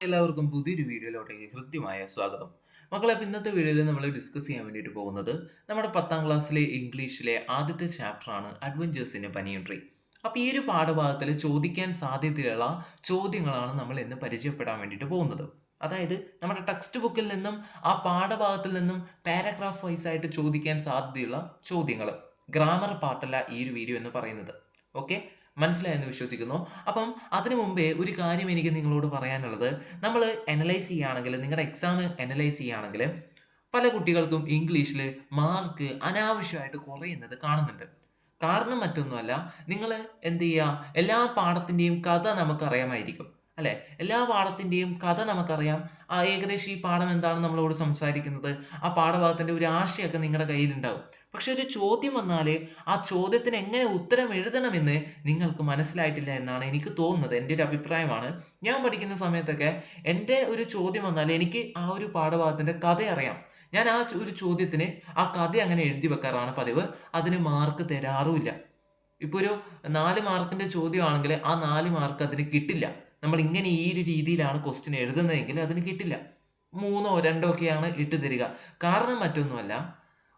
എല്ലാവർക്കും പുതിയൊരു വീഡിയോയിലോട്ടേക്ക് ഹൃദ്യമായ സ്വാഗതം. മക്കളെ, അപ്പോൾ ഇന്നത്തെ വീഡിയോയിൽ നമ്മൾ ഡിസ്കസ് ചെയ്യാൻ വേണ്ടിയിട്ട് പോകുന്നത് നമ്മുടെ 10ാം ക്ലാസ്സിലെ ഇംഗ്ലീഷിലെ ആദ്യത്തെ ചാപ്റ്ററാണ് adventures in a banyan tree. അപ്പോൾ ഈ ഒരു പാഠഭാഗത്തിൽ ചോദിക്കാൻ സാധ്യതയുള്ള ചോദ്യങ്ങളാണ് നമ്മൾ ഇന്ന് പരിചയപ്പെടാൻ വേണ്ടിയിട്ട് പോകുന്നത്. അതായത് നമ്മുടെ ടെക്സ്റ്റ് ബുക്കിൽ നിന്നും ആ പാഠഭാഗത്തിൽ നിന്നും പാരഗ്രാഫ് വൈസ് ആയിട്ട് ചോദിക്കാൻ സാധ്യതയുള്ള ചോദ്യങ്ങൾ. ഗ്രാമർ പാർട്ടല്ല ഈ ഒരു വീഡിയോ എന്ന് പറയുന്നത്. ഓക്കെ, മനസ്സിലായെന്ന് വിശ്വസിക്കുന്നു. അപ്പം അതിനു മുമ്പേ ഒരു കാര്യം എനിക്ക് നിങ്ങളോട് പറയാനുള്ളത്, നമ്മൾ അനലൈസ് ചെയ്യുകയാണെങ്കിൽ, നിങ്ങളുടെ എക്സാം അനലൈസ് ചെയ്യുകയാണെങ്കിൽ പല കുട്ടികൾക്കും ഇംഗ്ലീഷിൽ മാർക്ക് അനാവശ്യമായിട്ട് കുറയുന്നത് കാണുന്നുണ്ട്. കാരണം മറ്റൊന്നുമല്ല, നിങ്ങൾ എന്ത് ചെയ്യുക, എല്ലാ പാഠത്തിൻ്റെയും കഥ നമുക്കറിയാമായിരിക്കും അല്ലേ? എല്ലാ പാഠത്തിൻ്റെയും കഥ നമുക്കറിയാം. ഏകദേശം ഈ പാഠം എന്താണ് നമ്മളോട് സംസാരിക്കുന്നത്, ആ പാഠഭാഗത്തിൻ്റെ ഒരു ആശയമൊക്കെ നിങ്ങളുടെ കയ്യിലുണ്ടാവും. പക്ഷെ ഒരു ചോദ്യം വന്നാൽ ആ ചോദ്യത്തിന് എങ്ങനെ ഉത്തരം എഴുതണമെന്ന് നിങ്ങൾക്ക് മനസ്സിലായിട്ടില്ല എന്നാണ് എനിക്ക് തോന്നുന്നത്. എൻ്റെ ഒരു അഭിപ്രായമാണ്. ഞാൻ പഠിക്കുന്ന സമയത്തൊക്കെ എൻ്റെ ഒരു ചോദ്യം വന്നാൽ എനിക്ക് ആ ഒരു പാഠഭാഗത്തിൻ്റെ കഥ അറിയാം. ഞാൻ ആ ഒരു ചോദ്യത്തിന് ആ കഥ അങ്ങനെ എഴുതി വെക്കാറാണ് പതിവ്. അതിന് മാർക്ക് തരാറുമില്ല. ഇപ്പോൾ ഒരു 4 മാർക്കിൻ്റെ ചോദ്യമാണെങ്കിൽ ആ 4 മാർക്ക് അതിന് കിട്ടില്ല. നമ്മൾ ഇങ്ങനെ ഈ ഒരു രീതിയിലാണ് ക്വസ്റ്റ്യൻ എഴുതുന്നതെങ്കിൽ അതിന് കിട്ടില്ല. 3ഓ 2ഓ ഒക്കെയാണ് ഇട്ട് തരിക. കാരണം മറ്റൊന്നുമല്ല,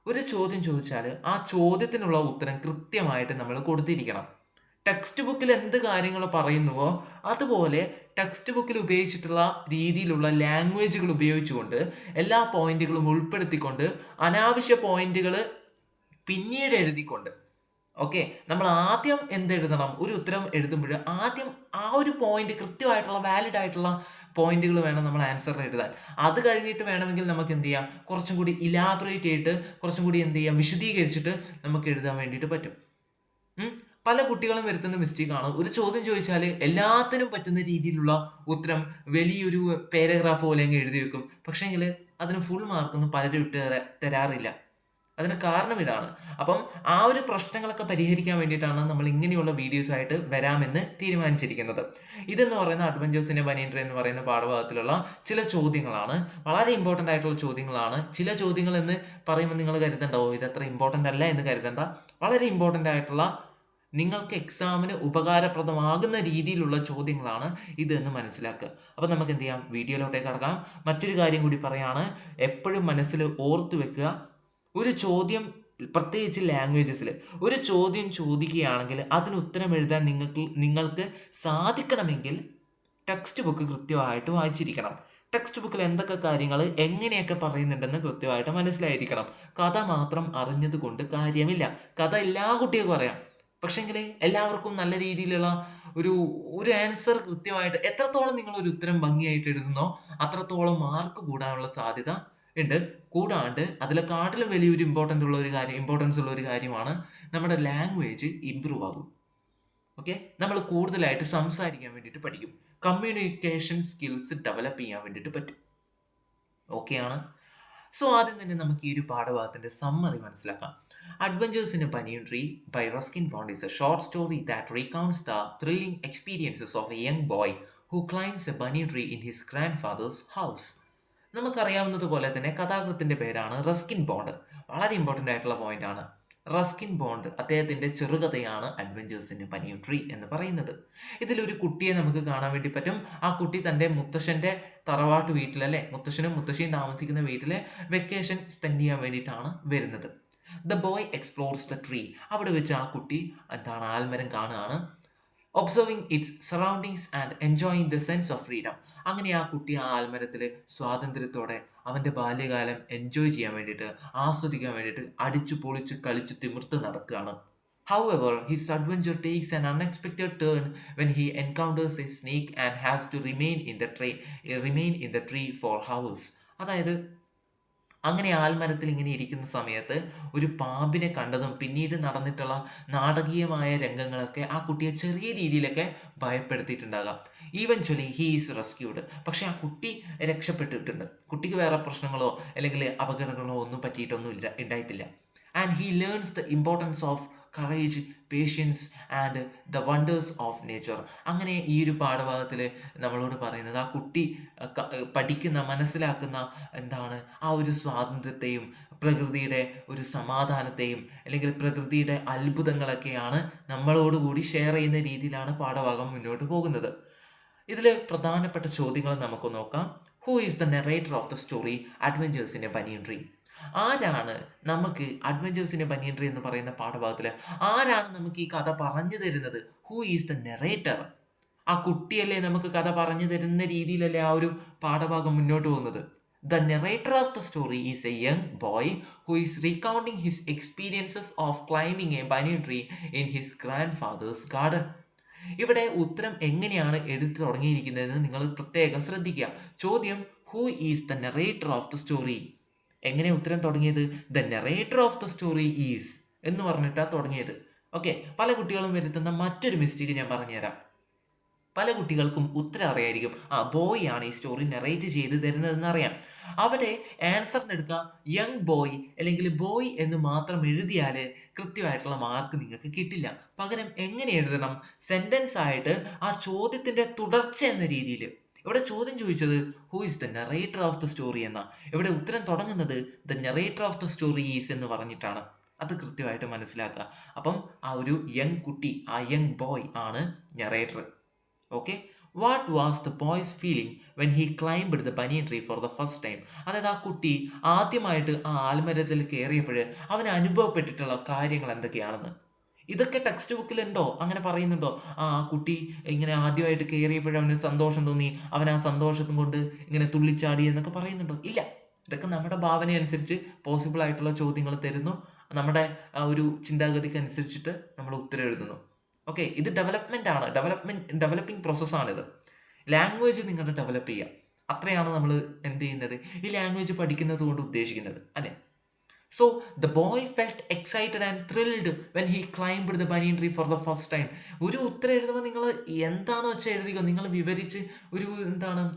ഒരു ചോദ്യം ചോദിച്ചാൽ ആ ചോദ്യത്തിനുള്ള ഉത്തരം കൃത്യമായിട്ട് നമ്മൾ കൊടുത്തിരിക്കണം. ടെക്സ്റ്റ് ബുക്കിൽ എന്ത് കാര്യങ്ങൾ പറയുന്നുവോ അതുപോലെ ടെക്സ്റ്റ് ബുക്കിൽ ഉപയോഗിച്ചിട്ടുള്ള രീതിയിലുള്ള ലാംഗ്വേജുകൾ ഉപയോഗിച്ചുകൊണ്ട് എല്ലാ പോയിന്റുകളും ഉൾപ്പെടുത്തിക്കൊണ്ട് അനാവശ്യ പോയിന്റുകൾ പിന്നീട് എഴുതിക്കൊണ്ട്, ഓക്കെ, നമ്മൾ ആദ്യം എന്തെഴുതണം, ഒരു ഉത്തരം എഴുതുമ്പോൾ ആദ്യം ആ ഒരു പോയിന്റ് കൃത്യമായിട്ടുള്ള വാലിഡ് ആയിട്ടുള്ള പോയിന്റുകൾ വേണം നമ്മൾ ആൻസറിൽ എഴുതാൻ. അത് കഴിഞ്ഞിട്ട് വേണമെങ്കിൽ നമുക്ക് എന്ത് ചെയ്യാം, കുറച്ചും കൂടി ഇലാബറേറ്റ് ചെയ്തിട്ട് കുറച്ചും കൂടി എന്ത് ചെയ്യാം, വിശദീകരിച്ചിട്ട് നമുക്ക് എഴുതാൻ വേണ്ടിയിട്ട് പറ്റും. പല കുട്ടികളും വരുത്തുന്ന മിസ്റ്റേക്കാണ്, ഒരു ചോദ്യം ചോദിച്ചാൽ എല്ലാത്തിനും പറ്റുന്ന രീതിയിലുള്ള ഉത്തരം വലിയൊരു പാരഗ്രാഫ് പോലെ അങ്ങ് എഴുതി വെക്കും. പക്ഷേങ്കിൽ അതിന് ഫുൾ മാർക്കൊന്നും പലരും ഇട്ട് തരാറില്ല. അതിന് കാരണം ഇതാണ്. അപ്പം ആ ഒരു പ്രശ്നങ്ങളൊക്കെ പരിഹരിക്കാൻ വേണ്ടിയിട്ടാണ് നമ്മൾ ഇങ്ങനെയുള്ള വീഡിയോസ് ആയിട്ട് വരാമെന്ന് തീരുമാനിച്ചിരിക്കുന്നത്. ഇതെന്ന് പറയുന്ന adventures in a banyan tree എന്ന് പറയുന്ന പാഠഭാഗത്തിലുള്ള ചില ചോദ്യങ്ങളാണ്. വളരെ ഇമ്പോർട്ടൻ്റ് ആയിട്ടുള്ള ചോദ്യങ്ങളാണ്. ചില ചോദ്യങ്ങൾ എന്ന് പറയുമ്പോൾ നിങ്ങൾ കരുതണ്ടാവോ ഇതത്ര ഇമ്പോർട്ടൻ്റ് അല്ല എന്ന് കരുതണ്ട. വളരെ ഇമ്പോർട്ടൻ്റ് ആയിട്ടുള്ള, നിങ്ങൾക്ക് എക്സാമിന് ഉപകാരപ്രദമാകുന്ന രീതിയിലുള്ള ചോദ്യങ്ങളാണ് ഇതെന്ന് മനസ്സിലാക്കുക. അപ്പം നമുക്ക് എന്ത് ചെയ്യാം, വീഡിയോയിലോട്ടേക്ക് കടക്കാം. മറ്റൊരു കാര്യം കൂടി പറയാണ്, എപ്പോഴും മനസ്സിൽ ഓർത്തു വെക്കുക, ഒരു ചോദ്യം, പ്രത്യേകിച്ച് ലാംഗ്വേജസിൽ ഒരു ചോദ്യം ചോദിക്കുകയാണെങ്കിൽ അതിന് ഉത്തരം എഴുതാൻ നിങ്ങൾക്ക് സാധിക്കണമെങ്കിൽ ടെക്സ്റ്റ് ബുക്ക് കൃത്യമായിട്ട് വായിച്ചിരിക്കണം. ടെക്സ്റ്റ് ബുക്കിൽ എന്തൊക്കെ കാര്യങ്ങൾ എങ്ങനെയൊക്കെ പറയുന്നുണ്ടെന്ന് കൃത്യമായിട്ട് മനസ്സിലായിരിക്കണം. കഥ മാത്രം അറിഞ്ഞത് കൊണ്ട് കാര്യമില്ല. കഥ എല്ലാ കുട്ടികൾക്കും അറിയാം. പക്ഷേങ്കിൽ എല്ലാവർക്കും നല്ല രീതിയിലുള്ള ഒരു ഒരു ആൻസർ കൃത്യമായിട്ട്, എത്രത്തോളം നിങ്ങൾ ഒരു ഉത്തരം ഭംഗിയായിട്ട് എഴുതുന്നോ അത്രത്തോളം മാർക്ക് കൂടാനുള്ള സാധ്യത ഉണ്ട്. കൂടാണ്ട് അതിലെക്കാട്ടിലും വലിയൊരു ഇമ്പോർട്ടൻസ് ഉള്ള ഒരു കാര്യമാണ് നമ്മുടെ ലാംഗ്വേജ് ഇമ്പ്രൂവ് ആകും. ഓക്കെ, നമ്മൾ കൂടുതലായിട്ട് സംസാരിക്കാൻ വേണ്ടിയിട്ട് പഠിക്കും. കമ്മ്യൂണിക്കേഷൻ സ്കിൽസ് ഡെവലപ്പ് ചെയ്യാൻ വേണ്ടിയിട്ട് പറ്റും. ഓക്കെയാണ്. സോ ആദ്യം തന്നെ നമുക്ക് ഈ ഒരു പാഠഭാഗത്തിൻ്റെ സമ്മറി മനസ്സിലാക്കാം. Adventures in a banyan tree by Ruskin Bond is a short story that recounts the thrilling experiences of a young boy who climbs a banyan tree in his grandfather's house. നമുക്കറിയാവുന്നതുപോലെ തന്നെ കഥാകൃത്തിൻ്റെ പേരാണ് Ruskin Bond. വളരെ important ആയിട്ടുള്ള point ആണ്. Ruskin Bond അദ്ദേഹത്തിൻ്റെ ചെറുകഥയാണ് adventures in a banyan tree എന്ന് പറയുന്നത്. ഇതിലൊരു കുട്ടിയെ നമുക്ക് കാണാൻ വേണ്ടി പറ്റും. ആ കുട്ടി തൻ്റെ മുത്തശ്ശൻ്റെ തറവാട്ട് വീട്ടിൽ, അല്ലെ, മുത്തശ്ശനും മുത്തശ്ശിയും താമസിക്കുന്ന വീട്ടിൽ വെക്കേഷൻ സ്പെൻഡ് ചെയ്യാൻ വേണ്ടിയിട്ടാണ് വരുന്നത്. The boy explores the tree. അവിടെ വെച്ച് ആ കുട്ടി ആൽമരം കാണുകയാണ്. Observing its surroundings and enjoying the sense of freedom. അങ്ങനെ ആ കുട്ടി ആ ആൽമരത്തിൽ സ്വാതന്ത്ര്യത്തോടെ അവൻ്റെ ബാല്യകാലം എൻജോയ് ചെയ്യാൻ വേണ്ടിയിട്ട്, ആസ്വദിക്കാൻ വേണ്ടിയിട്ട് അടിച്ചു പൊളിച്ച് കളിച്ച് തിമിർത്ത് നടക്കുകയാണ്. However, his adventure takes an unexpected turn when he encounters a snake and has to remain in the tree for hours. അതായത് അങ്ങനെ ആൽമരത്തിൽ ഇങ്ങനെ ഇരിക്കുന്ന സമയത്ത് ഒരു പാമ്പിനെ കണ്ടതും പിന്നീട് നടന്നിട്ടുള്ള നാടകീയമായ രംഗങ്ങളൊക്കെ ആ കുട്ടിയെ ചെറിയ രീതിയിലൊക്കെ ഭയപ്പെടുത്തിയിട്ടുണ്ടാകാം. Eventually he is rescued. പക്ഷെ ആ കുട്ടി രക്ഷപ്പെട്ടിട്ടുണ്ട്. കുട്ടിക്ക് വേറെ പ്രശ്നങ്ങളോ അല്ലെങ്കിൽ അപകടങ്ങളോ ഒന്നും ഉണ്ടായിട്ടില്ല. And he learns the importance of courage, patience and the wonders of nature. അങ്ങനെ ഈ ഒരു പാഠഭാഗത്തിൽ നമ്മളോട് പറയുന്നത്, ആ കുട്ടി മനസ്സിലാക്കുന്ന എന്താണ്, ആ ഒരു സ്വാതന്ത്ര്യത്തെയും പ്രകൃതിയുടെ ഒരു സമാധാനത്തെയും അല്ലെങ്കിൽ പ്രകൃതിയുടെ അത്ഭുതങ്ങളൊക്കെയാണ് നമ്മളോടുകൂടി ഷെയർ ചെയ്യുന്ന രീതിയിലാണ് പാഠഭാഗം മുന്നോട്ട് പോകുന്നത്. ഇതിൽ പ്രധാനപ്പെട്ട ചോദ്യങ്ങൾ നമുക്ക് നോക്കാം. Who is the narrator of the story അഡ്വഞ്ചേഴ്സിൻ്റെ ബനിയൻ ട്രീ? ആരാണ് നമുക്ക് അഡ്വഞ്ചേഴ്സിൻ്റെ ബനിയൻ ട്രീ എന്ന് പറയുന്ന പാഠഭാഗത്തിൽ ആരാണ് നമുക്ക് ഈ കഥ പറഞ്ഞു തരുന്നത്? Who is the narrator? ആ കുട്ടിയല്ലേ നമുക്ക് കഥ പറഞ്ഞു തരുന്ന രീതിയിലല്ലേ ആ ഒരു പാഠഭാഗം മുന്നോട്ട് പോകുന്നത്. The narrator of the story is a young boy who is recounting his experiences of climbing a banyan tree in his grandfather's garden. ഇവിടെ ഉത്തരം എങ്ങനെയാണ് എടുത്തു തുടങ്ങിയിരിക്കുന്നതെന്ന് നിങ്ങൾ പ്രത്യേകം ശ്രദ്ധിക്കുക. ചോദ്യം, who is the narrator of the story? എങ്ങനെ ഉത്തരം തുടങ്ങിയത്? The narrator of the story is എന്ന് പറഞ്ഞിട്ടാണ് തുടങ്ങിയത്. ഓക്കെ, പല കുട്ടികളും വരുത്തുന്ന മറ്റൊരു മിസ്റ്റേക്ക് ഞാൻ പറഞ്ഞുതരാം. പല കുട്ടികൾക്കും ഉത്തരം അറിയായിരിക്കും. ബോയ് ആണ് ഈ സ്റ്റോറി നെറേറ്റ് ചെയ്ത് തരുന്നതെന്ന് അറിയാം. അവിടെ ആൻസറിന് എടുക്കുക യങ് ബോയ് അല്ലെങ്കിൽ ബോയ് എന്ന് മാത്രം എഴുതിയാൽ കൃത്യമായിട്ടുള്ള മാർക്ക് നിങ്ങൾക്ക് കിട്ടില്ല. പകരം എങ്ങനെ എഴുതണം? സെൻറ്റൻസ് ആയിട്ട് ആ ചോദ്യത്തിൻ്റെ തുടർച്ച എന്ന രീതിയിൽ. ഇവിടെ ചോദ്യം ചോദിച്ചത് who is the narrator of the story എന്ന. ഇവിടെ ഉത്തരം തുടങ്ങുന്നത് the narrator of the story is എന്ന് പറഞ്ഞിട്ടാണ്. അത് കൃത്യമായിട്ട് മനസ്സിലാക്കുക. അപ്പം ആ ഒരു യങ് കുട്ടി, ആ യങ് ബോയ് ആണ് narrator. Okay, what was the boys feeling when he climbed the banyan tree for the first time? അതായത് ആ കുട്ടി ആദ്യമായിട്ട് ആ ആൽമരത്തിൽ കയറിയപ്പോൾ അവന് അനുഭവപ്പെട്ടിട്ടുള്ള കാര്യങ്ങൾ എന്തൊക്കെയാണെന്ന്. ഇതൊക്കെ ടെക്സ്റ്റ് ബുക്കിലുണ്ടോ? അങ്ങനെ പറയുന്നുണ്ടോ? ആ കുട്ടി ഇങ്ങനെ ആദ്യമായിട്ട് കയറിയപ്പോഴും അവന് സന്തോഷം തോന്നി, അവൻ ആ സന്തോഷത്തും കൊണ്ട് ഇങ്ങനെ തുള്ളിച്ചാടി എന്നൊക്കെ പറയുന്നുണ്ടോ? ഇല്ല. ഇതൊക്കെ നമ്മുടെ ഭാവന അനുസരിച്ച് പോസിബിൾ ആയിട്ടുള്ള ചോദ്യങ്ങൾ തരുന്നു. നമ്മുടെ ആ ഒരു ചിന്താഗതിക്ക് അനുസരിച്ചിട്ട് നമ്മൾ ഉത്തരം എഴുതുന്നു. ഓക്കെ, ഇത് ഡെവലപ്മെൻ്റ് ആണ്, ഡെവലപ്പിംഗ് പ്രോസസ്സാണിത്. ലാംഗ്വേജ് നിങ്ങളുടെ ഡെവലപ്പ് ചെയ്യുക, അത്രയാണ് നമ്മൾ എന്ത് ചെയ്യുന്നത് ഈ ലാംഗ്വേജ് പഠിക്കുന്നത് കൊണ്ട് ഉദ്ദേശിക്കുന്നത്, അല്ലേ? So the boy felt excited and thrilled when he climbed the banyan tree for the first time. ഒരു ഉത്തരം എഴുതുമ്പോൾ നിങ്ങൾ എന്താണെന്ന് വെച്ചാൽ എഴുതിക്കോ. നിങ്ങൾ വിവരിച്ച് ഒരു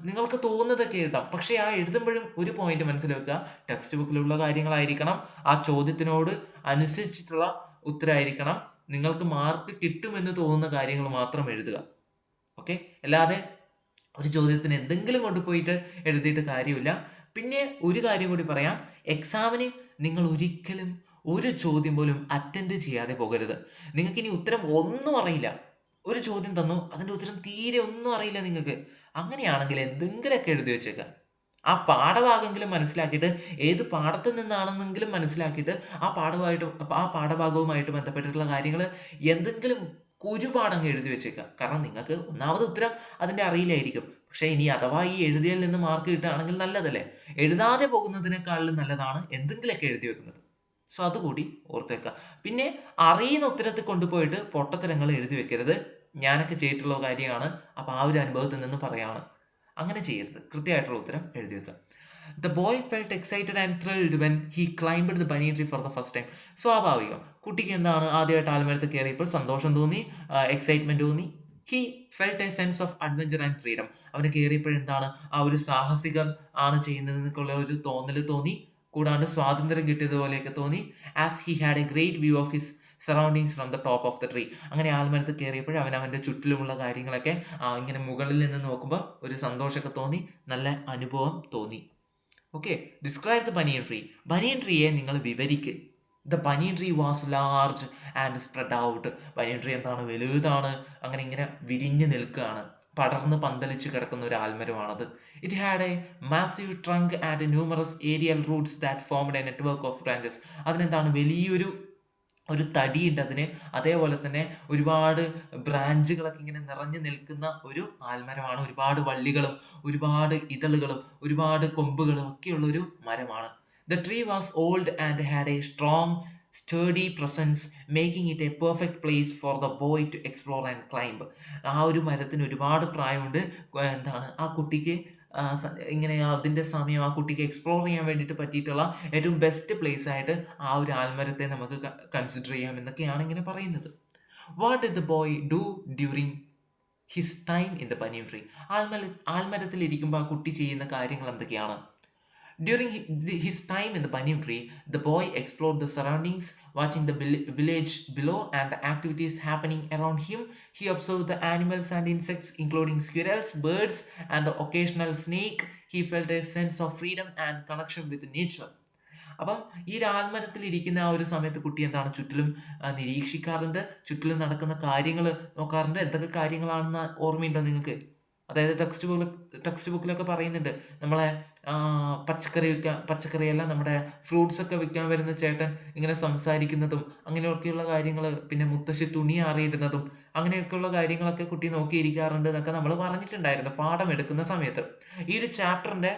നിങ്ങൾക്ക് തോന്നുന്നതൊക്കെ എഴുതാം. പക്ഷേ ആ എഴുതുമ്പോഴും ഒരു പോയിന്റ് മനസ്സിലാക്കുക, ടെക്സ്റ്റ് ബുക്കിലുള്ള കാര്യങ്ങളായിരിക്കണം, ആ ചോദ്യത്തിനോട് അനുസരിച്ചിട്ടുള്ള ഉത്തരമായിരിക്കണം. നിങ്ങൾക്ക് മാർക്ക് കിട്ടുമെന്ന് തോന്നുന്ന കാര്യങ്ങൾ മാത്രം എഴുതുക. ഓക്കെ, അല്ലാതെ ഒരു ചോദ്യത്തിന് എന്തെങ്കിലും കൊണ്ടുപോയിട്ട് എഴുതിയിട്ട് കാര്യമില്ല. പിന്നെ ഒരു കാര്യം കൂടി പറയാം, എക്സാമിന് നിങ്ങൾ ഒരിക്കലും ഒരു ചോദ്യം പോലും അറ്റൻഡ് ചെയ്യാതെ പോകരുത്. നിങ്ങൾക്കിനി ഉത്തരം ഒന്നും അറിയില്ല, ഒരു ചോദ്യം തന്നു, അതിൻ്റെ ഉത്തരം തീരെ ഒന്നും അറിയില്ല നിങ്ങൾക്ക്. അങ്ങനെയാണെങ്കിൽ എന്തെങ്കിലുമൊക്കെ എഴുതി വെച്ചേക്കുക. ആ പാഠഭാഗമെങ്കിലും മനസ്സിലാക്കിയിട്ട്, ഏത് പാഠത്തിൽ നിന്നാണെന്നെങ്കിലും മനസ്സിലാക്കിയിട്ട് ആ പാഠഭാഗവുമായിട്ട് ബന്ധപ്പെട്ടിട്ടുള്ള കാര്യങ്ങൾ എന്തെങ്കിലും ഒരുപാടങ്ങ് എഴുതി വെച്ചേക്കുക. കാരണം നിങ്ങൾക്ക് ഒന്നാമത് ഉത്തരം അതിൻ്റെ അറിയില്ലായിരിക്കും. പക്ഷേ ഇനി അഥവാ ഈ എഴുതിയതിൽ നിന്ന് മാർക്ക് കിട്ടുകയാണെങ്കിൽ നല്ലതല്ലേ? എഴുതാതെ പോകുന്നതിനേക്കാളും നല്ലതാണ് എന്തെങ്കിലുമൊക്കെ എഴുതി വെക്കുന്നത്. സോ അതുകൂടി ഓർത്ത് വെക്കുക. പിന്നെ അറിയുന്ന ഉത്തരത്തിൽ കൊണ്ടുപോയിട്ട് പൊട്ടത്തരങ്ങൾ എഴുതി വെക്കരുത്. ഞാനൊക്കെ ചെയ്തിട്ടുള്ള കാര്യമാണ്. അപ്പോൾ ആ ഒരു അനുഭവത്തിൽ നിന്ന് പറയാണ്, അങ്ങനെ ചെയ്യരുത്. കൃത്യമായിട്ടുള്ള ഉത്തരം എഴുതി വെക്കുക. The boy felt excited and thrilled when he climbed the banyan tree for the first time. സ്വാഭാവികം, കുട്ടിക്ക് എന്താണ് ആദ്യമായിട്ട് ആൽമരത്തിൽ കയറിയപ്പോൾ സന്തോഷം തോന്നി, എക്സൈറ്റ്മെൻറ്റ് തോന്നി. He felt A sense of adventure and freedom. അവന് കയറിയപ്പോഴെന്താണ് ആ ഒരു സാഹസികം ആണ് ചെയ്യുന്നതെന്നൊക്കെയുള്ള ഒരു തോന്നൽ തോന്നി. കൂടാണ്ട് സ്വാതന്ത്ര്യം കിട്ടിയതുപോലെയൊക്കെ തോന്നി. As he had A great view of his surroundings from the top of the tree. അങ്ങനെ ആൽമരത്ത് കയറിയപ്പോൾ അവൻ്റെ ചുറ്റിലുമുള്ള കാര്യങ്ങളൊക്കെ ഇങ്ങനെ മുകളിൽ നിന്ന് നോക്കുമ്പോൾ ഒരു സന്തോഷമൊക്കെ തോന്നി, നല്ല അനുഭവം തോന്നി. Okay, describe the banyan tree. Banyan ട്രീയെ നിങ്ങൾ വിവരിക്ക്. The banyan tree was large and spread out. Banyan tree എന്താണ്? വലുതാണ്, അങ്ങനെ ഇങ്ങനെ വിരിഞ്ഞ് നിൽക്കുകയാണ്, പടർന്ന് പന്തലിച്ച് കിടക്കുന്ന ഒരു ആൽമരമാണത്. It had a massive trunk and numerous aerial roots that formed a network of branches. അതിനെന്താണ്? വലിയൊരു തടിയുണ്ട് അതിന്. അതേപോലെ തന്നെ ഒരുപാട് ബ്രാഞ്ചുകളൊക്കെ ഇങ്ങനെ നിറഞ്ഞു നിൽക്കുന്ന ഒരു ആൽമരമാണ്. ഒരുപാട് വള്ളികളും ഒരുപാട് ഇതളുകളും ഒരുപാട് കൊമ്പുകളും ഒക്കെയുള്ള ഒരു മരമാണ്. The tree was old and had A strong sturdy presence, making it a perfect place for the boy to explore and climb. ആ ഒരു മരത്തിന് ഒരുപാട് പ്രായമുണ്ട്. ആ കുട്ടിക്ക് ഇങ്ങനെ അതിൻ്റെ സമയം ആ കുട്ടിക്ക് എക്സ്പ്ലോർ ചെയ്യാൻ വേണ്ടിയിട്ട് പറ്റിയിട്ടുള്ള ഏറ്റവും ബെസ്റ്റ് പ്ലേസ് ആയിട്ട് ആ ഒരു ആൽമരത്തെ നമുക്ക് കൺസിഡർ ചെയ്യാം എന്നൊക്കെയാണ് ഇങ്ങനെ പറയുന്നത്. What did the boy do during his time in the banyan tree? ആൽമരത്തിൽ ഇരിക്കുമ്പോൾ ആ കുട്ടി ചെയ്യുന്ന കാര്യങ്ങൾ എന്തൊക്കെയാണ്? During his time in the banyan tree, the boy explored the surroundings, watching the village below and the activities happening around him. He observed the animals and insects, including squirrels, birds, and the occasional snake. He felt a sense of freedom and connection with nature. അപ്പം ഈ ആൽമരത്തിൽ ഇരിക്കുന്ന ആ ഒരു സമയത്ത് കുട്ടി എന്താണ്? ചുറ്റിലും നിരീക്ഷിക്കാറുണ്ട്, ചുറ്റിലും നടക്കുന്ന കാര്യങ്ങൾ നോക്കാറുണ്ട്. എന്തൊക്കെ കാര്യങ്ങളാണെന്ന് ഓർമ്മയുണ്ടോ നിങ്ങൾക്ക്? അതായത് ടെക്സ്റ്റ് ബുക്കിലൊക്കെ പറയുന്നുണ്ട്, നമ്മളെ പച്ചക്കറിയല്ല, നമ്മുടെ ഫ്രൂട്ട്സ് ഒക്കെ വിൽക്കാൻ വരുന്ന ചേട്ടൻ ഇങ്ങനെ സംസാരിക്കുന്നതും അങ്ങനെയൊക്കെയുള്ള കാര്യങ്ങൾ, പിന്നെ മുത്തശ്ശി തുണി ആറിയിടുന്നതും അങ്ങനെയൊക്കെയുള്ള കാര്യങ്ങളൊക്കെ കുട്ടി നോക്കിയിരിക്കാറുണ്ട് എന്നൊക്കെ നമ്മൾ പറഞ്ഞിട്ടുണ്ടായിരുന്നു പാഠം എടുക്കുന്ന സമയത്ത്. ഈ ഒരു ചാപ്റ്ററിന്റെ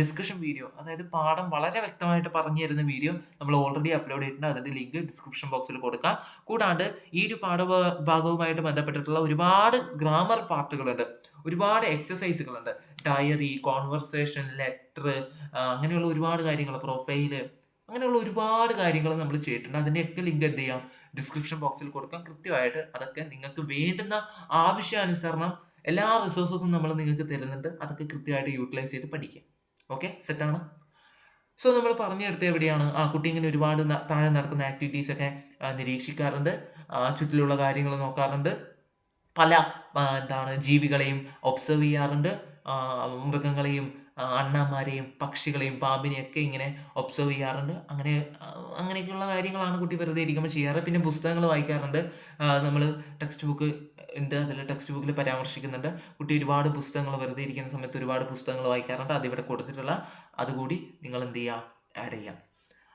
ഡിസ്കഷൻ വീഡിയോ, അതായത് പാഠം വളരെ വ്യക്തമായിട്ട് പറഞ്ഞു തരുന്ന വീഡിയോ നമ്മൾ ഓൾറെഡി അപ്ലോഡ് ചെയ്തിട്ടുണ്ട്. അതിന്റെ ലിങ്ക് ഡിസ്ക്രിപ്ഷൻ ബോക്സിൽ കൊടുക്കാം. കൂടാണ്ട് ഈ ഒരു ഭാഗവുമായിട്ട് ബന്ധപ്പെട്ടിട്ടുള്ള ഒരുപാട് ഗ്രാമർ പാർട്ടുകളുണ്ട്, ഒരുപാട് എക്സസൈസുകളുണ്ട്, ഡയറി, കോൺവെർസേഷൻ, ലെറ്റർ, അങ്ങനെയുള്ള ഒരുപാട് കാര്യങ്ങൾ, പ്രൊഫൈല്, അങ്ങനെയുള്ള ഒരുപാട് കാര്യങ്ങൾ നമ്മൾ ചെയ്തിട്ടുണ്ട്. അതിൻ്റെയൊക്കെ ലിങ്ക് എന്ത് ചെയ്യാം, ഡിസ്ക്രിപ്ഷൻ ബോക്സിൽ കൊടുക്കാം. കൃത്യമായിട്ട് അതൊക്കെ നിങ്ങൾക്ക് വേണ്ടുന്ന ആവശ്യാനുസരണം എല്ലാ റിസോഴ്സസും നമ്മൾ നിങ്ങൾക്ക് തരുന്നുണ്ട്. അതൊക്കെ കൃത്യമായിട്ട് യൂട്ടിലൈസ് ചെയ്ത് പഠിക്കാം. ഓക്കെ, സെറ്റാണ്. സോ നമ്മൾ പറഞ്ഞെടുത്ത് എവിടെയാണ്, കുട്ടി ഇങ്ങനെ ഒരുപാട് താഴെ നടക്കുന്ന ആക്ടിവിറ്റീസ് ഒക്കെ നിരീക്ഷിക്കാറുണ്ട്, ചുറ്റിലുള്ള കാര്യങ്ങൾ നോക്കാറുണ്ട്, പല ജീവികളെയും ഒബ്സർവ് ചെയ്യാറുണ്ട്, മൃഗങ്ങളെയും അണ്ണാന്മാരെയും പക്ഷികളെയും പാമ്പിനെയൊക്കെ ഇങ്ങനെ ഒബ്സർവ് ചെയ്യാറുണ്ട്. അങ്ങനെയൊക്കെയുള്ള കാര്യങ്ങളാണ് കുട്ടി വെറുതെ ഇരിക്കുമ്പോൾ ചെയ്യാറ്. പിന്നെ പുസ്തകങ്ങൾ വായിക്കാറുണ്ട്. നമ്മൾ ടെക്സ്റ്റ് ബുക്ക് ഉണ്ട്, അതിൽ ടെക്സ്റ്റ് ബുക്കിൽ പരാമർശിക്കുന്നുണ്ട് കുട്ടി ഒരുപാട് പുസ്തകങ്ങൾ വെറുതെ ഇരിക്കുന്ന സമയത്ത് ഒരുപാട് പുസ്തകങ്ങൾ വായിക്കാറുണ്ട്. അതിവിടെ കൊടുത്തിട്ടുള്ള അതുകൂടി നിങ്ങൾ എന്ത് ചെയ്യുക, ആഡ് ചെയ്യാം.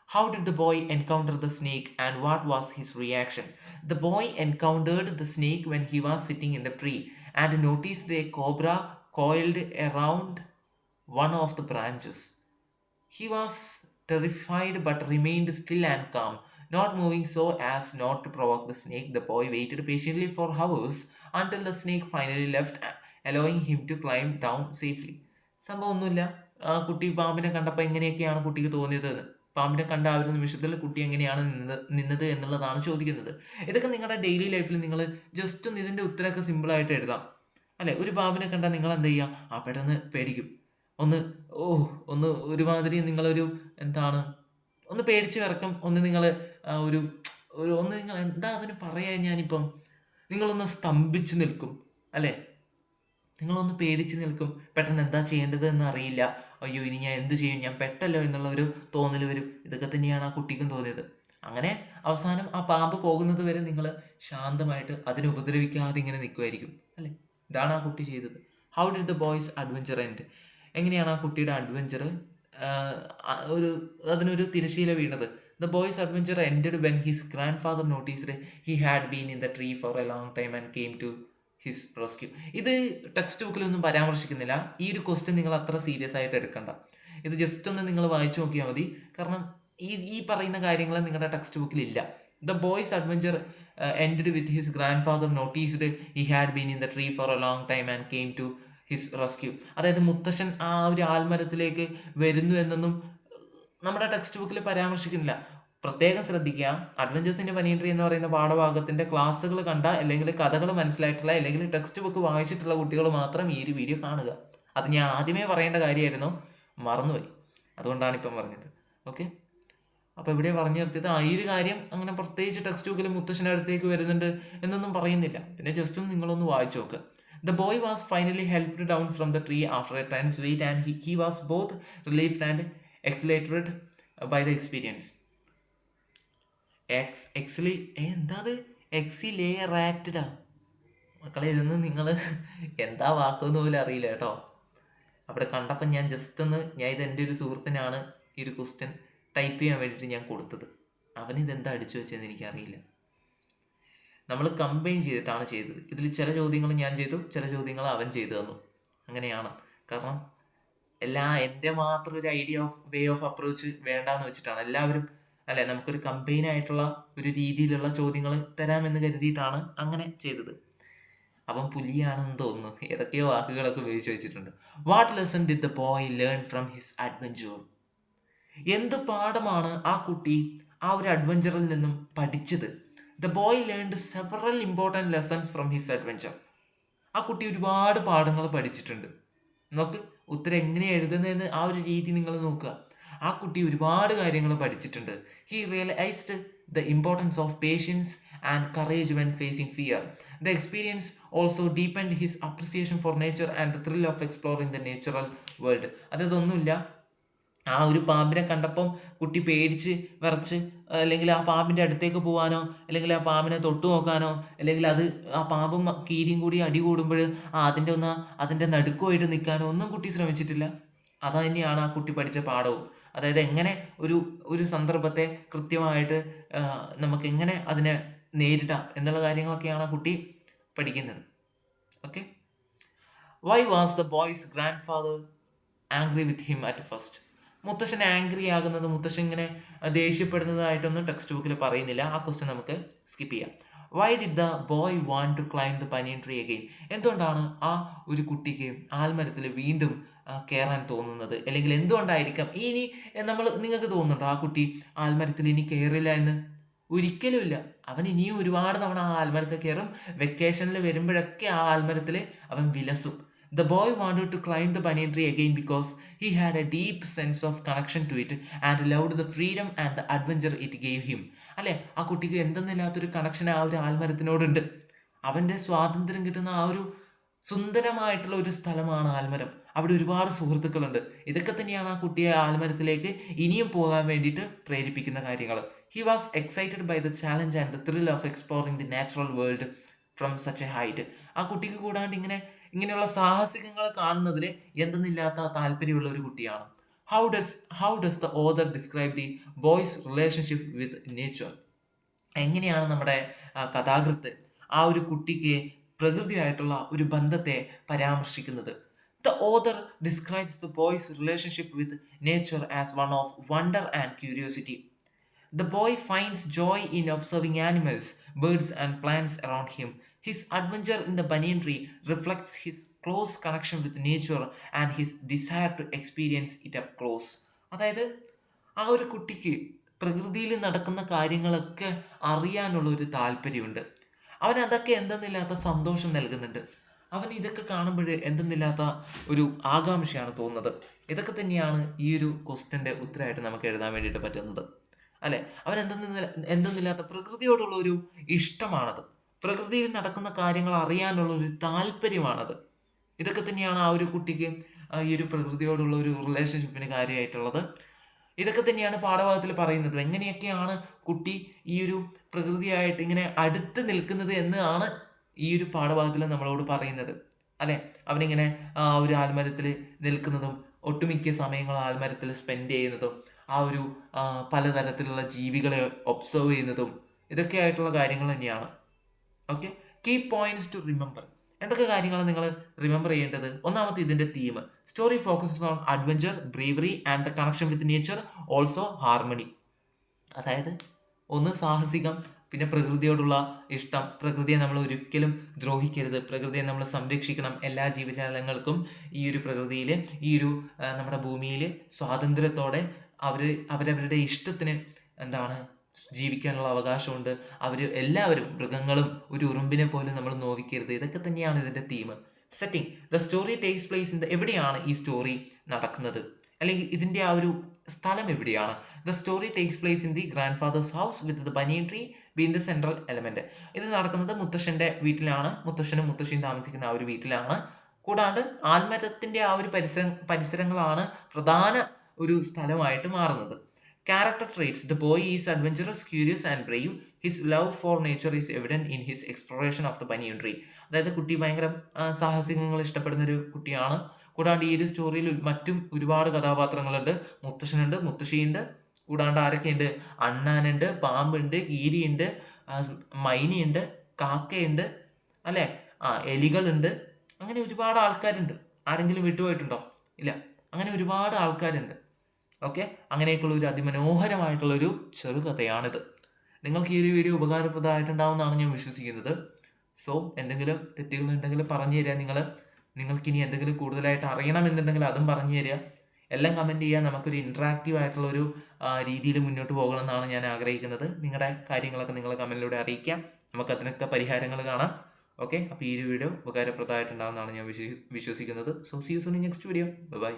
How did the boy encounter the snake and what was his reaction? The boy encountered the snake when he was sitting in the tree and noticed a cobra coiled around one of the branches. He was terrified but remained still and calm, not moving so as not to provoke the snake. The boy waited patiently for hours until the snake finally left, allowing him to climb down safely. സംഭവം ഒന്നുമില്ല, കുട്ടി പാമ്പിനെ കണ്ടപ്പോൾ എങ്ങനെയൊക്കെയാണ് കുട്ടിക്ക് തോന്നിയത്, പാമ്പിനെ കണ്ട ആ ഒരു നിമിഷത്തിൽ കുട്ടി എങ്ങനെയാണ് നിന്നത് എന്നുള്ളതാണ് ചോദിക്കുന്നത്. ഇതൊക്കെ നിങ്ങളുടെ ഡെയിലി ലൈഫിൽ നിങ്ങൾ ജസ്റ്റ് ഒന്ന് ഇതിൻ്റെ ഉത്തരമൊക്കെ സിമ്പിളായിട്ട് എഴുതാം, അല്ലേ? ഒരു പാമ്പിനെ കണ്ടാൽ നിങ്ങൾ എന്ത് ചെയ്യുക, പെട്ടെന്ന് പേടിക്കും, ഒന്ന് ഒരുമാതിരി നിങ്ങളൊരു ഒന്ന് പേടിച്ച് വിറക്കും, നിങ്ങൾ എന്താ അതിന് പറയാൻ, ഞാനിപ്പം നിങ്ങളൊന്ന് സ്തംഭിച്ച് നിൽക്കും, അല്ലേ? നിങ്ങളൊന്ന് പേടിച്ച് നിൽക്കും, പെട്ടെന്ന് എന്താ ചെയ്യേണ്ടത് എന്ന് അറിയില്ല, അയ്യോ ഇനി ഞാൻ എന്ത് ചെയ്യും, ഞാൻ പെട്ടല്ലോ എന്നുള്ള ഒരു തോന്നൽ വരും. ഇതൊക്കെ തന്നെയാണ് ആ കുട്ടിക്കും തോന്നിയത്. അങ്ങനെ അവസാനം ആ പാമ്പ് പോകുന്നത് വരെ നിങ്ങൾ ശാന്തമായിട്ട് അതിനെ ഉപദ്രവിക്കാതെ ഇങ്ങനെ നിൽക്കുമായിരിക്കും, അല്ലേ? ഇതാണ് ആ കുട്ടി ചെയ്തത്. How did the boy's adventure end? എങ്ങനെയാണ് ആ കുട്ടിയുടെ അഡ്വഞ്ചർ അതിനൊരു തിരശീല വീണത്? The boy's adventure ended when his grandfather noticed he had been in the tree for a long time and came to his rescue. ഇത് text ബുക്കിലൊന്നും പരാമർശിക്കുന്നില്ല. ഈ ഒരു ക്വസ്റ്റ്യൻ നിങ്ങൾ അത്ര സീരിയസ് ആയിട്ട് എടുക്കണ്ട. ഇത് ജസ്റ്റ് ഒന്ന് നിങ്ങൾ വായിച്ചു നോക്കിയാൽ മതി. കാരണം ഈ പറയുന്ന കാര്യങ്ങൾ നിങ്ങളുടെ ടെക്സ്റ്റ് ബുക്കിലില്ല. The boy's adventure ended with his grandfather noticed he had been in the tree for a long time and came to his rescue. അതായത് മുത്തശ്ശൻ ആ ഒരു ആൽമരത്തിലേക്ക് വരുന്നു എന്നൊന്നും നമ്മുടെ ടെക്സ്റ്റ് ബുക്കിൽ പരാമർശിക്കുന്നില്ല. പ്രത്യേകം ശ്രദ്ധിക്കുക, അഡ്വഞ്ചേഴ്സിൻ്റെ പനിയൻട്രി എന്ന് പറയുന്ന പാഠഭാഗത്തിൻ്റെ ക്ലാസ്സുകൾ കണ്ട, അല്ലെങ്കിൽ കഥകൾ മനസ്സിലായിട്ടുള്ള, അല്ലെങ്കിൽ ടെക്സ്റ്റ് ബുക്ക് വായിച്ചിട്ടുള്ള കുട്ടികൾ മാത്രം ഈ ഒരു വീഡിയോ കാണുക. അത് ഞാൻ ആദ്യമേ പറയേണ്ട കാര്യമായിരുന്നു, മറന്നുപോയി, അതുകൊണ്ടാണ് ഇപ്പം പറഞ്ഞത്. ഓക്കെ, അപ്പോൾ ഇവിടെ പറഞ്ഞു നിർത്തിയത് ഈ ഒരു കാര്യം അങ്ങനെ പ്രത്യേകിച്ച് ടെക്സ്റ്റ് ബുക്കിൽ മുത്തശ്ശൻ്റെ അടുത്തേക്ക് വരുന്നുണ്ട് എന്നൊന്നും പറയുന്നില്ല. പിന്നെ ജസ്റ്റ് ഒന്ന് നിങ്ങളൊന്ന് വായിച്ചു നോക്കുക. The boy was finally helped down from the tree after a time's wait and he was both relieved and exhilarated by the experience. എക്സിലേറാറ്റഡാ മക്കളെ, ഇതൊന്നും നിങ്ങൾ എന്താ വാക്കൊന്നും പോലും അറിയില്ല കേട്ടോ. അവിടെ കണ്ടപ്പം ഞാൻ ഇത് എൻ്റെ ഒരു സുഹൃത്തിനാണ് ഈ ഒരു ക്വസ്റ്റ്യൻ ടൈപ്പ് ചെയ്യാൻ വേണ്ടിയിട്ട് ഞാൻ കൊടുത്തത്. അവനിതെന്താ അടിച്ചു വെച്ചതെന്ന് എനിക്കറിയില്ല. നമ്മൾ കമ്പൈൻ ചെയ്തിട്ടാണ് ചെയ്തത്. ഇതിൽ ചില ചോദ്യങ്ങൾ ഞാൻ ചെയ്തു, ചില ചോദ്യങ്ങൾ അവൻ ചെയ്തു തന്നു. അങ്ങനെയാണ്. കാരണം എൻ്റെ മാത്രം ഒരു വേ ഓഫ് അപ്രോച്ച് വേണ്ടാന്ന് വെച്ചിട്ടാണ് എല്ലാവരും, അല്ലെ, നമുക്കൊരു കമ്പൈൻ ആയിട്ടുള്ള ഒരു രീതിയിലുള്ള ചോദ്യങ്ങൾ തരാമെന്ന് കരുതിയിട്ടാണ് അങ്ങനെ ചെയ്തത്. അവൻ പുലിയാണെന്ന് തോന്നുന്നു, ഏതൊക്കെയോ വാക്കുകളൊക്കെ ഉപയോഗിച്ച് വെച്ചിട്ടുണ്ട്. What lesson did the boy learn from his adventure? എന്ത് പാഠമാണ് ആ കുട്ടി ആ ഒരു അഡ്വഞ്ചറിൽ നിന്നും പഠിച്ചത്? The boy learned several important lessons from his adventure. ആ കുട്ടി ഒരുപാട് പാഠങ്ങൾ പഠിച്ചിട്ടുണ്ട്. നോക്ക്, ഉത്തരം എങ്ങനെയാണ് എഴുതുന്നതെന്ന് ആ ഒരു രീതി നിങ്ങൾ നോക്കുക. ആ കുട്ടി ഒരുപാട് കാര്യങ്ങൾ പഠിച്ചിട്ടുണ്ട്. He realized the importance of patience and courage when facing fear. The experience also deepened his appreciation for nature and the thrill of exploring the natural world. അതൊന്നുമില്ല, ആ ഒരു പാമ്പിനെ കണ്ടപ്പം കുട്ടി പേടിച്ച് വിറച്ച്, അല്ലെങ്കിൽ ആ പാമ്പിൻ്റെ അടുത്തേക്ക് പോകാനോ, അല്ലെങ്കിൽ ആ പാമ്പിനെ തൊട്ടു നോക്കാനോ, അല്ലെങ്കിൽ അത് ആ പാമ്പും കീരിയും കൂടി അടി കൂടുമ്പോൾ അതിൻ്റെ നടുക്കുമായിട്ട് നിൽക്കാനോ ഒന്നും കുട്ടി ശ്രമിച്ചിട്ടില്ല. അത് തന്നെയാണ് ആ കുട്ടി പഠിച്ച പാഠവും. അതായത് എങ്ങനെ ഒരു ഒരു സന്ദർഭത്തെ കൃത്യമായിട്ട് നമുക്ക് എങ്ങനെ അതിനെ നേരിടാം എന്നുള്ള കാര്യങ്ങളൊക്കെയാണ് ആ കുട്ടി പഠിക്കുന്നത്. Okay. Why was the boys grand father angry with him at first? മുത്തശ്ശൻ ആംഗ്രി ആകുന്നത്, മുത്തശ്ശൻ ഇങ്ങനെ ദേഷ്യപ്പെടുന്നതായിട്ടൊന്നും ടെക്സ്റ്റ് ബുക്കിൽ പറയുന്നില്ല. ആ ക്വസ്റ്റ്യൻ നമുക്ക് സ്കിപ്പ് ചെയ്യാം. Why did the boy want to climb the banyan tree again? എന്തുകൊണ്ടാണ് ആ ഒരു കുട്ടിക്ക് ആൽമരത്തിൽ വീണ്ടും കയറാൻ തോന്നുന്നത്? അല്ലെങ്കിൽ എന്തുകൊണ്ടായിരിക്കാം ഇനി നിങ്ങൾക്ക് തോന്നുന്നുണ്ടോ ആ കുട്ടി ആൽമരത്തിൽ ഇനി കയറില്ല എന്ന്? ഒരിക്കലുമില്ല. അവൻ ഇനിയും ഒരുപാട് തവണ ആ ആൽമരത്തിൽ കയറും. വെക്കേഷനിൽ വരുമ്പോഴൊക്കെ ആ ആൽമരത്തിൽ അവൻ വിലസും. The boy wanted to climb the banyan tree again because he had a deep sense of connection to it and loved the freedom and the adventure it gave him. അല്ലേ, ആ കുട്ടിക്ക് എന്തെന്നില്ലാത്തൊരു കണക്ഷൻ ആ ഒരു ആൽമരത്തിനോടുണ്ട്. അവൻ്റെ സ്വാതന്ത്ര്യം കിട്ടുന്ന ആ ഒരു സുന്ദരമായിട്ടുള്ള ഒരു സ്ഥലമാണ് ആൽമരം. അവിടെ ഒരുപാട് സുഹൃത്തുക്കളുണ്ട്. ഇതൊക്കെ തന്നെയാണ് ആ കുട്ടിയെ ആൽമരത്തിലേക്ക് ഇനിയും പോകാൻ വേണ്ടിയിട്ട് പ്രേരിപ്പിക്കുന്ന കാര്യങ്ങൾ. He was excited by the challenge and the thrill of exploring the natural world from such a height. ആ കുട്ടിക്ക് കൂടാണ്ട് ഇങ്ങനെയുള്ള സാഹസികങ്ങൾ കാണുന്നതിൽ എന്തെന്നില്ലാത്ത താല്പര്യമുള്ള ഒരു കുട്ടിയാണ്. How does the author describe the boys relationship with nature? എങ്ങനെയാണ് നമ്മുടെ കഥാകൃത്ത് ആ ഒരു കുട്ടിക്ക് പ്രകൃതിയായിട്ടുള്ള ഒരു ബന്ധത്തെ പരാമർശിക്കുന്നത്? The author describes the boys relationship with nature as one of wonder and curiosity. The boy finds joy in observing animals, birds, and plants around him. His adventure in the banyan tree reflects his close connection with nature and his desire to experience it up close. അതായത് ആ ഒരു കുട്ടിക്ക് പ്രകൃതിയിൽ നടക്കുന്ന കാര്യങ്ങളൊക്കെ അറിയാനുള്ള ഒരു താല്പര്യമുണ്ട്. അവൻ അതൊക്കെ എന്തെന്നില്ലാത്ത സന്തോഷം നൽകുന്നുണ്ട്. അവൻ ഇതൊക്കെ കാണുമ്പോൾ എന്തെന്നില്ലാത്ത ഒരു ആകാംക്ഷയാണ് തോന്നുന്നത്. ഇതൊക്കെ തന്നെയാണ് ഈ ഒരു ക്വസ്റ്റ്യൻ്റെ ഉത്തരമായിട്ട് നമുക്ക് എഴുതാൻ വേണ്ടിയിട്ട് പറ്റുന്നത്. അല്ലെ, അവൻ എന്തെന്നില്ലാത്ത പ്രകൃതിയോടുള്ള ഒരു ഇഷ്ടമാണത്. പ്രകൃതിയിൽ നടക്കുന്ന കാര്യങ്ങൾ അറിയാനുള്ള ഒരു താല്പര്യമാണത്. ഇതൊക്കെ തന്നെയാണ് ആ ഒരു കുട്ടിക്ക് ഈ ഒരു പ്രകൃതിയോടുള്ള ഒരു റിലേഷൻഷിപ്പിന് കാര്യമായിട്ടുള്ളത്. ഇതൊക്കെ തന്നെയാണ് പാഠഭാഗത്തിൽ പറയുന്നത്. എങ്ങനെയൊക്കെയാണ് കുട്ടി ഈ ഒരു പ്രകൃതിയായിട്ട് ഇങ്ങനെ അടുത്ത് നിൽക്കുന്നത് എന്നാണ് ഈ ഒരു പാഠഭാഗത്തിൽ നമ്മളോട് പറയുന്നത്. അല്ലെ, അവനിങ്ങനെ ഒരു ആൽമരത്തിൽ നിൽക്കുന്നതും ഒട്ടുമിക്ക സമയങ്ങൾ ആൽമരത്തിൽ സ്പെൻഡ് ചെയ്യുന്നതും ആ ഒരു പലതരത്തിലുള്ള ജീവികളെ ഒബ്സർവ് ചെയ്യുന്നതും ഇതൊക്കെ ആയിട്ടുള്ള കാര്യങ്ങൾ തന്നെയാണ്. Okay. Key points to remember. എന്തൊക്കെ കാര്യങ്ങളാണ് നിങ്ങൾ റിമെമ്പർ ചെയ്യേണ്ടത്? ഒന്നാമത്തെ ഇതിൻ്റെ theme, story focuses on adventure, bravery and the connection with nature, also harmony. അതായത് ഒന്ന് സാഹസികം, പിന്നെ പ്രകൃതിയോടുള്ള ഇഷ്ടം, പ്രകൃതിയെ നമ്മൾ ഒരിക്കലും ദ്രോഹിക്കരുത്, പ്രകൃതിയെ നമ്മൾ സംരക്ഷിക്കണം. എല്ലാ ജീവജാലങ്ങൾക്കും ഈ ഒരു പ്രകൃതിയിൽ, ഈ ഒരു നമ്മുടെ ഭൂമിയിൽ സ്വാതന്ത്ര്യത്തോടെ അവരവരുടെ ഇഷ്ടത്തിന് ജീവിക്കാനുള്ള അവകാശമുണ്ട്. എല്ലാവരും, മൃഗങ്ങളും ഒരു ഉറുമ്പിനെ പോലും നമ്മൾ നോവിക്കരുത്. ഇതൊക്കെ തന്നെയാണ് ഇതിൻ്റെ theme. Setting, the story takes place in എവിടെയാണ് ഈ സ്റ്റോറി നടക്കുന്നത്, അല്ലെങ്കിൽ ഇതിൻ്റെ ആ ഒരു സ്ഥലം എവിടെയാണ്? The story takes place in the grand fathers house with the banyan tree been the central element. ഇത് നടക്കുന്നത് മുത്തശ്ശൻ്റെ വീട്ടിലാണ്. മുത്തശ്ശനും മുത്തശ്ശിയും താമസിക്കുന്ന ആ ഒരു വീട്ടിലാണ്. കൂടാണ്ട് ആൽമരത്തിൻ്റെ ആ ഒരു പരിസരങ്ങളാണ് പ്രധാന ഒരു സ്ഥലമായിട്ട് മാറുന്നത്. Character traits, the boy is adventurous, curious and brave. His love for nature is evident in his exploration of the banyan tree. അതായത് കുട്ടി ഭയങ്കര സാഹസികങ്ങൾ ഇഷ്ടപ്പെടുന്ന ഒരു കുട്ടിയാണ്. കൂടാണ്ട് ഈ ഒരു സ്റ്റോറിയിൽ മറ്റും ഒരുപാട് കഥാപാത്രങ്ങളുണ്ട്. മുത്തശ്ശനുണ്ട്, മുത്തശ്ശിയുണ്ട്, കൂടാണ്ട് ആരൊക്കെയുണ്ട്? അണ്ണാനുണ്ട്, പാമ്പുണ്ട്, കീരിയുണ്ട്, മൈനയുണ്ട്, കാക്കയുണ്ട്, അല്ലേ, എലികളുണ്ട്. അങ്ങനെ ഒരുപാട് ആൾക്കാരുണ്ട്. ആരെങ്കിലും വിട്ടുപോയിട്ടുണ്ടോ? ഇല്ല, അങ്ങനെ ഒരുപാട് ആൾക്കാരുണ്ട്. ഓക്കെ, അങ്ങനെയൊക്കെയുള്ള ഒരു അതിമനോഹരമായിട്ടുള്ളൊരു ചെറുകഥയാണിത്. നിങ്ങൾക്ക് ഈ ഒരു വീഡിയോ ഉപകാരപ്രദമായിട്ടുണ്ടാവുമെന്നാണ് ഞാൻ വിശ്വസിക്കുന്നത്. സോ എന്തെങ്കിലും തെറ്റുകളുണ്ടെങ്കിൽ പറഞ്ഞു തരിക. നിങ്ങൾക്കിനി എന്തെങ്കിലും കൂടുതലായിട്ട് അറിയണമെന്നുണ്ടെങ്കിൽ അതും പറഞ്ഞു തരിക. എല്ലാം കമൻറ്റ് ചെയ്യുക. നമുക്കൊരു ഇൻട്രാക്റ്റീവ് ആയിട്ടുള്ളൊരു രീതിയിൽ മുന്നോട്ട് പോകണമെന്നാണ് ഞാൻ ആഗ്രഹിക്കുന്നത്. നിങ്ങളുടെ കാര്യങ്ങളൊക്കെ നിങ്ങൾ കമൻറ്റിലൂടെ അറിയിക്കാം. നമുക്കതിനൊക്കെ പരിഹാരങ്ങൾ കാണാം. ഓക്കെ, അപ്പോൾ ഈ ഒരു വീഡിയോ ഉപകാരപ്രദമായിട്ടുണ്ടാവുമെന്നാണ് ഞാൻ വിശ്വസിക്കുന്നത്. So see you soon in next video. By.